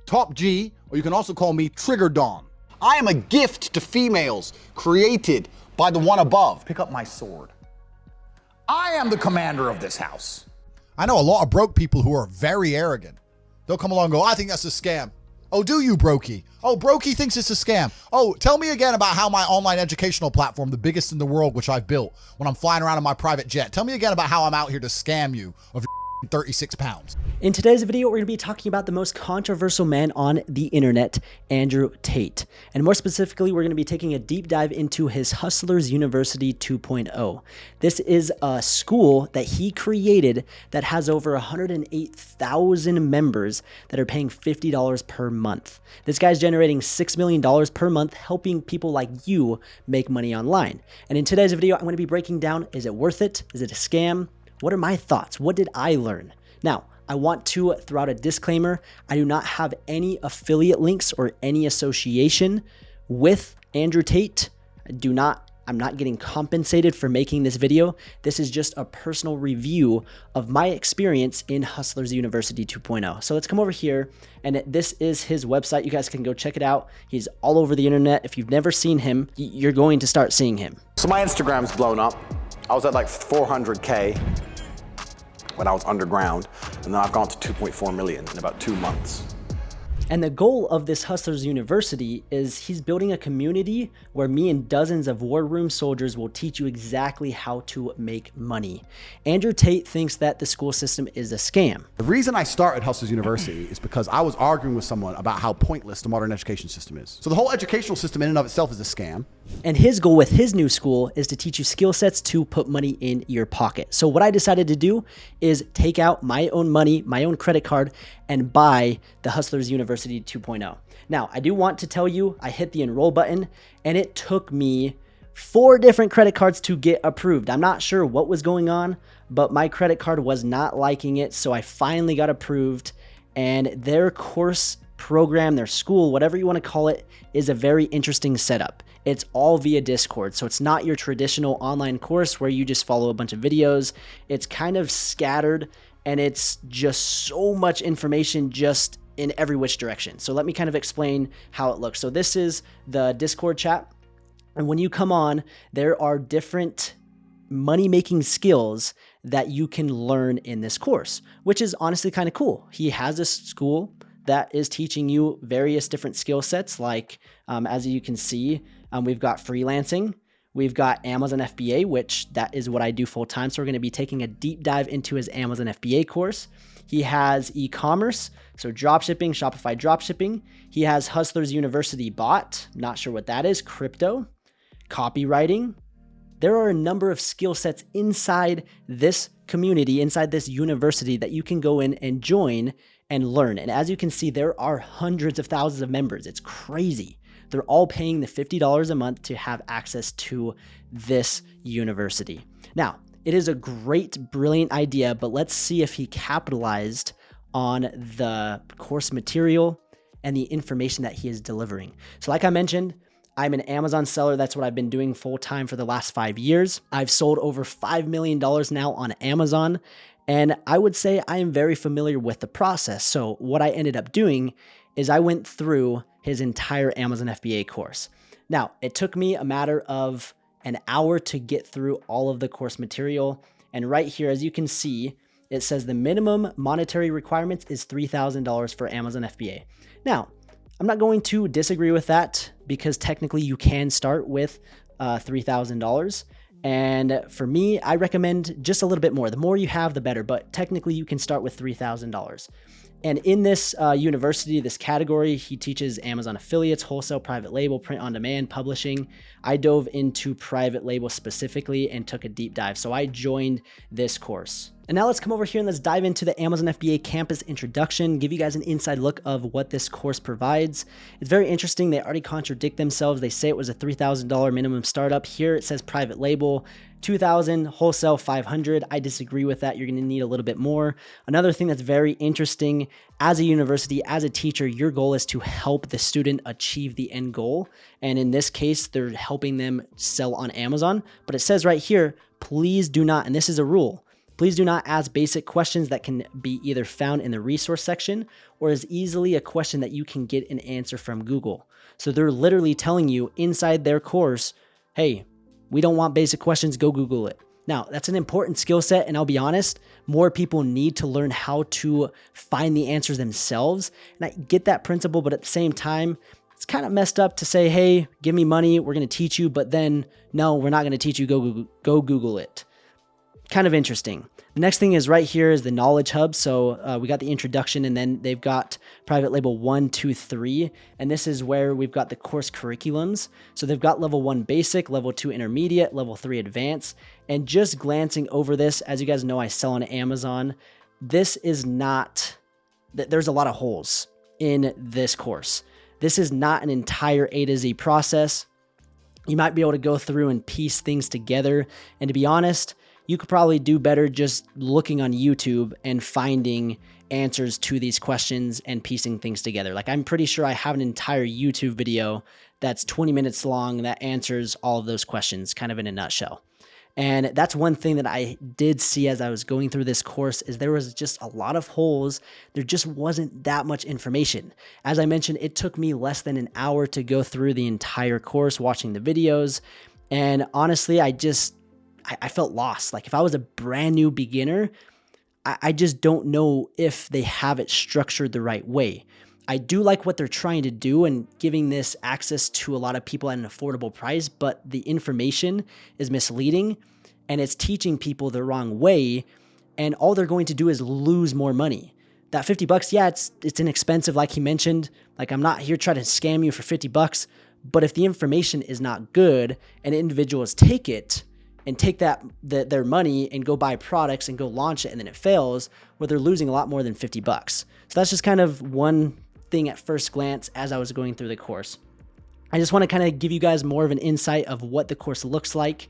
Top G, or you can also call me Trigger Dawn. I am a gift to females, created by the one above. Pick up my sword. I am the commander of this house. I know a lot of broke people who are very arrogant. They'll come along and go, I think that's a scam. Oh, do you, Brokey? Oh, Brokey thinks it's a scam. Oh, tell me again about how my online educational platform, the biggest in the world, which I've built when I'm flying around in my private jet. Tell me again about how I'm out here to scam you of your 36 pounds. In today's video, we're going to be talking about the most controversial man on the internet, Andrew Tate. And more specifically, we're going to be taking a deep dive into his Hustlers University 2.0. This is a school that he created that has over 108,000 members that are paying $50 per month. This guy's generating $6 million per month, helping people like you make money online. And in today's video, I'm going to be breaking down, is it worth it? Is it a scam? What are my thoughts? What did I learn? Now, I want to throw out a disclaimer. I do not have any affiliate links or any association with Andrew Tate. I'm not getting compensated for making this video. This is just a personal review of my experience in Hustlers University 2.0. So let's come over here, and this is his website. You guys can go check it out. He's all over the internet. If you've never seen him, you're going to start seeing him. So my Instagram's blown up. I was at like 400K when I was underground, and then I've gone to 2.4 million in about 2 months. And the goal of this Hustlers University is he's building a community where me and dozens of war room soldiers will teach you exactly how to make money. Andrew Tate thinks that the school system is a scam. The reason I started Hustlers University is because I was arguing with someone about how pointless the modern education system is. So the whole educational system in and of itself is a scam. And his goal with his new school is to teach you skill sets to put money in your pocket. So what I decided to do is take out my own money, my own credit card, and buy the Hustlers University 2.0. Now, I do want to tell you, I hit the enroll button and it took me 4 different credit cards to get approved. I'm not sure what was going on, but my credit card was not liking it. So I finally got approved, and their course program, their school, whatever you want to call it, is a very interesting setup. It's all via Discord. So it's not your traditional online course where you just follow a bunch of videos. It's kind of scattered, and it's just so much information just in every which direction. So let me kind of explain how it looks. So this is the Discord chat. And when you come on, there are different money-making skills that you can learn in this course, which is honestly kind of cool. He has a school that is teaching you various different skill sets. Like, as you can see, we've got freelancing. We've got Amazon FBA, which that is what I do full time. So we're going to be taking a deep dive into his Amazon FBA course. He has e-commerce, so dropshipping, Shopify dropshipping. He has Hustlers University bot, not sure what that is, crypto, copywriting. There are a number of skill sets inside this community, inside this university that you can go in and join and learn. And as you can see, there are hundreds of thousands of members. It's crazy. They're all paying the $50 a month to have access to this university. Now, it is a great, brilliant idea, but let's see if he capitalized on the course material and the information that he is delivering. So like I mentioned, I'm an Amazon seller. That's what I've been doing full time for the last 5 years. I've sold over $5 million now on Amazon. And I would say I am very familiar with the process. So what I ended up doing is I went through his entire Amazon FBA course. Now, it took me a matter of an hour to get through all of the course material. And right here, as you can see, it says the minimum monetary requirements is $3,000 for Amazon FBA. Now, I'm not going to disagree with that because technically you can start with $3,000. And for me, I recommend just a little bit more. The more you have, the better. But technically, you can start with $3,000. And in this university, this category, he teaches Amazon affiliates, wholesale, private label, print on demand, publishing. I dove into private label specifically and took a deep dive. So I joined this course. And now let's come over here and let's dive into the Amazon FBA campus introduction, give you guys an inside look of what this course provides. It's very interesting. They already contradict themselves. They say it was a $3,000 minimum startup. Here it says private label, $2,000, wholesale $500. I disagree with that. You're going to need a little bit more. Another thing that's very interesting, as a university, as a teacher, your goal is to help the student achieve the end goal. And in this case, they're helping them sell on Amazon. But it says right here, please do not, and this is a rule, Please do not ask basic questions that can be either found in the resource section or is easily a question that you can get an answer from Google. So they're literally telling you inside their course, hey, we don't want basic questions, go Google it. Now, that's an important skill set, and I'll be honest, more people need to learn how to find the answers themselves. And I get that principle, but at the same time, it's kind of messed up to say, hey, give me money, we're going to teach you, but then, no, we're not going to teach you, go Google it. Kind of interesting. The next thing is right here is the knowledge hub. So we got the introduction, and then they've got private label 1, 2, 3. And this is where we've got the course curriculums. So they've got level 1 basic, level 2 intermediate, level 3 advanced. And just glancing over this, as you guys know, I sell on Amazon. This is not, there's a lot of holes in this course. This is not an entire A to Z process. You might be able to go through and piece things together. And to be honest, you could probably do better just looking on YouTube and finding answers to these questions and piecing things together. Like, I'm pretty sure I have an entire YouTube video that's 20 minutes long that answers all of those questions kind of in a nutshell. And that's one thing that I did see as I was going through this course is there was just a lot of holes. There just wasn't that much information. As I mentioned, it took me less than an hour to go through the entire course, watching the videos. And honestly, I felt lost. Like, if I was a brand new beginner, I just don't know if they have it structured the right way. I do like what they're trying to do and giving this access to a lot of people at an affordable price, but the information is misleading and it's teaching people the wrong way. And all they're going to do is lose more money. That $50, yeah, it's inexpensive. Like he mentioned, like, I'm not here trying to scam you for $50, but if the information is not good and individuals take it, and take their money and go buy products and go launch it, and then it fails, well, they're losing a lot more than $50. So that's just kind of one thing at first glance as I was going through the course. I just want to kind of give you guys more of an insight of what the course looks like.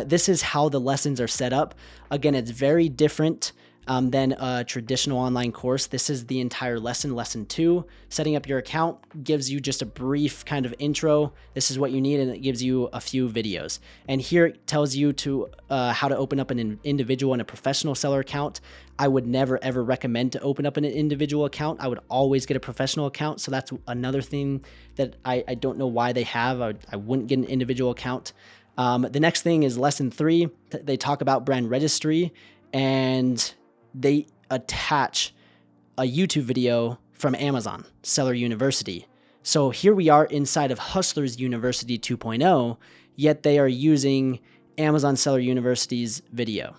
This is how the lessons are set up. Again, it's very different than a traditional online course. This is the entire lesson, lesson 2. Setting up your account gives you just a brief kind of intro. This is what you need, and it gives you a few videos. And here it tells you to how to open up an individual and a professional seller account. I would never ever recommend to open up an individual account. I would always get a professional account. So that's another thing that I don't know why they have. I wouldn't get an individual account. The next thing is lesson 3. They talk about brand registry, and they attach a YouTube video from Amazon Seller University. So here we are inside of Hustlers University 2.0, yet they are using Amazon Seller University's video.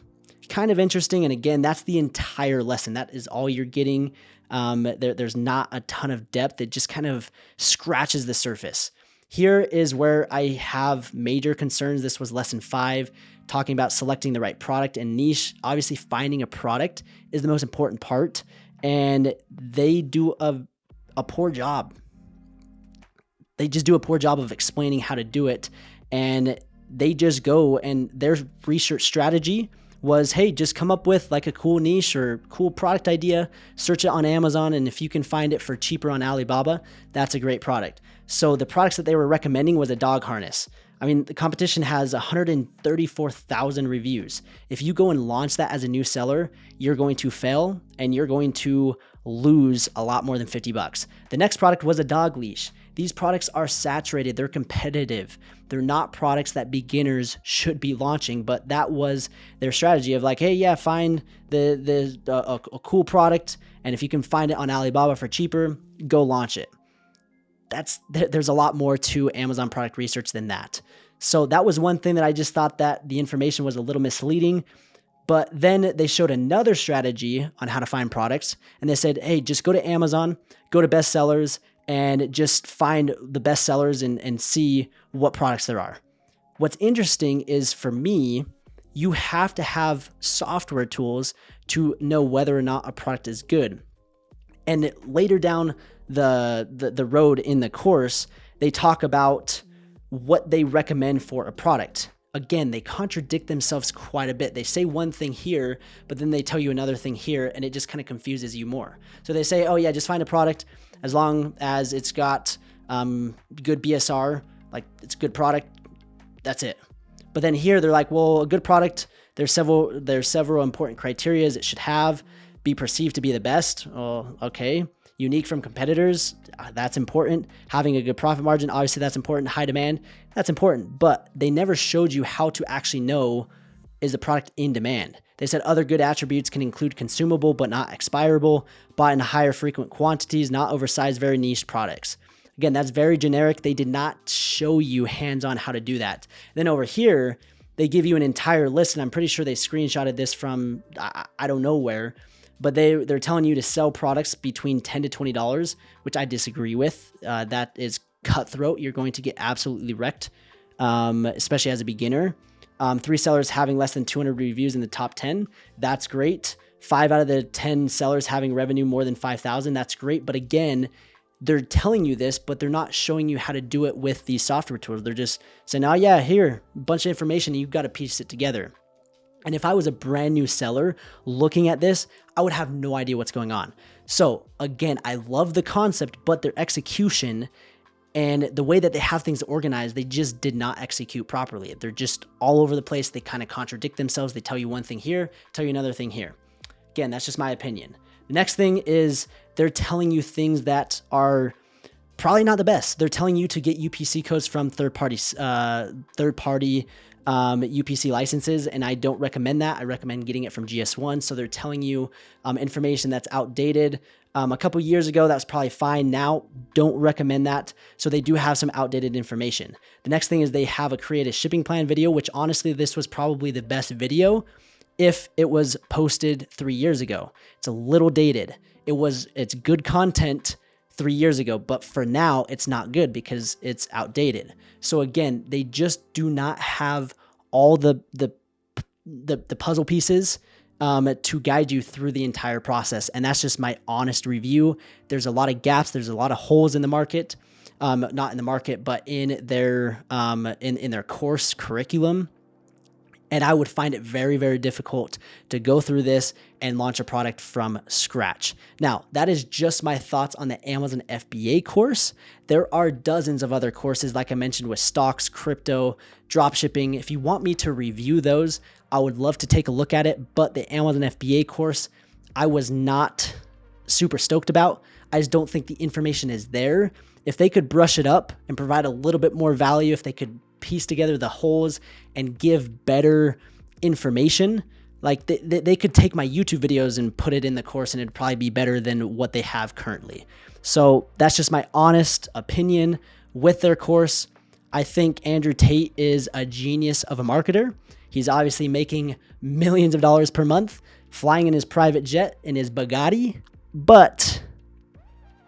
Kind of interesting. And again, that's the entire lesson. That is all you're getting. There's not a ton of depth. It just kind of scratches the surface. Here is where I have major concerns. This was lesson 5, talking about selecting the right product and niche. Obviously, finding a product is the most important part, and they do a poor job. They just do a poor job of explaining how to do it, and they just go, and their research strategy was, hey, just come up with like a cool niche or cool product idea, search it on Amazon, and if you can find it for cheaper on Alibaba, that's a great product. So the products that they were recommending was a dog harness. I mean, the competition has 134,000 reviews. If you go and launch that as a new seller, you're going to fail and you're going to lose a lot more than $50. The next product was a dog leash. These products are saturated. They're competitive. They're not products that beginners should be launching, but that was their strategy of like, hey, yeah, find a cool product, and if you can find it on Alibaba for cheaper, go launch it. There's a lot more to Amazon product research than that. So that was one thing that I just thought that the information was a little misleading. But then they showed another strategy on how to find products, and they said, hey, just go to Amazon, go to bestsellers, and just find the best sellers and see what products there are. What's interesting is, for me, you have to have software tools to know whether or not a product is good. And later down the road in the course, they talk about what they recommend for a product. Again, they contradict themselves quite a bit. They say one thing here, but then they tell you another thing here, and it just kind of confuses you more. So they say, oh yeah, just find a product as long as it's got good BSR, like it's a good product, that's it. But then here they're like, well, a good product There's several important criterias it should have. Be perceived to be the best. Oh, okay. Unique from competitors. That's important. Having a good profit margin. Obviously that's important. High demand. That's important. But they never showed you how to actually know, is the product in demand? They said other good attributes can include consumable but not expirable, bought in higher frequent quantities, not oversized, very niche products. Again, that's very generic. They did not show you hands-on how to do that. Then over here, they give you an entire list, and I'm pretty sure they screenshotted this from I don't know where, but they're telling you to sell products between $10 to $20, which I disagree with. That is cutthroat. You're going to get absolutely wrecked, especially as a beginner. 3 sellers having less than 200 reviews in the top 10. That's great. 5 out of the 10 sellers having revenue more than 5,000. That's great. But again, they're telling you this, but they're not showing you how to do it with these software tools. They're just saying, oh yeah, here, a bunch of information, and you've got to piece it together. And if I was a brand new seller looking at this, I would have no idea what's going on. So again, I love the concept, but their execution and the way that they have things organized, they just did not execute properly. They're just all over the place. They kind of contradict themselves. They tell you one thing here, tell you another thing here. Again, that's just my opinion. The next thing is they're telling you things that are probably not the best. They're telling you to get UPC codes from third-party UPC licenses, and I don't recommend that. I recommend getting it from GS1. So they're telling you information that's outdated. A couple years ago, that was probably fine. Now, don't recommend that. So they do have some outdated information. The next thing is they have a create a shipping plan video, which honestly, this was probably the best video if it was posted 3 years ago. It's a little dated. It's good content 3 years ago, but for now it's not good because it's outdated. So again, they just do not have all the puzzle pieces to guide you through the entire process. And that's just my honest review. There's a lot of gaps. There's a lot of holes in the market, not in the market, but in their course curriculum. And I would find it very, very difficult to go through this and launch a product from scratch. Now, that is just my thoughts on the Amazon FBA course. There are dozens of other courses, like I mentioned, with stocks, crypto, dropshipping. If you want me to review those, I would love to take a look at it. But the Amazon FBA course, I was not super stoked about. I just don't think the information is there. If they could brush it up and provide a little bit more value, if they could piece together the holes and give better information, like they could take my YouTube videos and put it in the course, and it'd probably be better than what they have currently. So that's just my honest opinion with their course. I think Andrew Tate is a genius of a marketer. He's obviously making millions of dollars per month, flying in his private jet in his Bugatti, but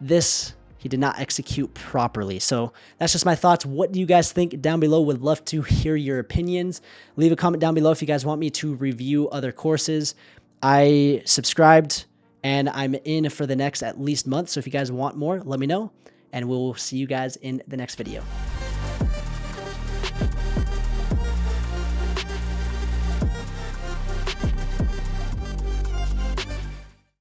this he did not execute properly. So that's just my thoughts. What do you guys think down below? Would love to hear your opinions. Leave a comment down below if you guys want me to review other courses. I subscribed and I'm in for the next at least month. So if you guys want more, let me know, and we'll see you guys in the next video.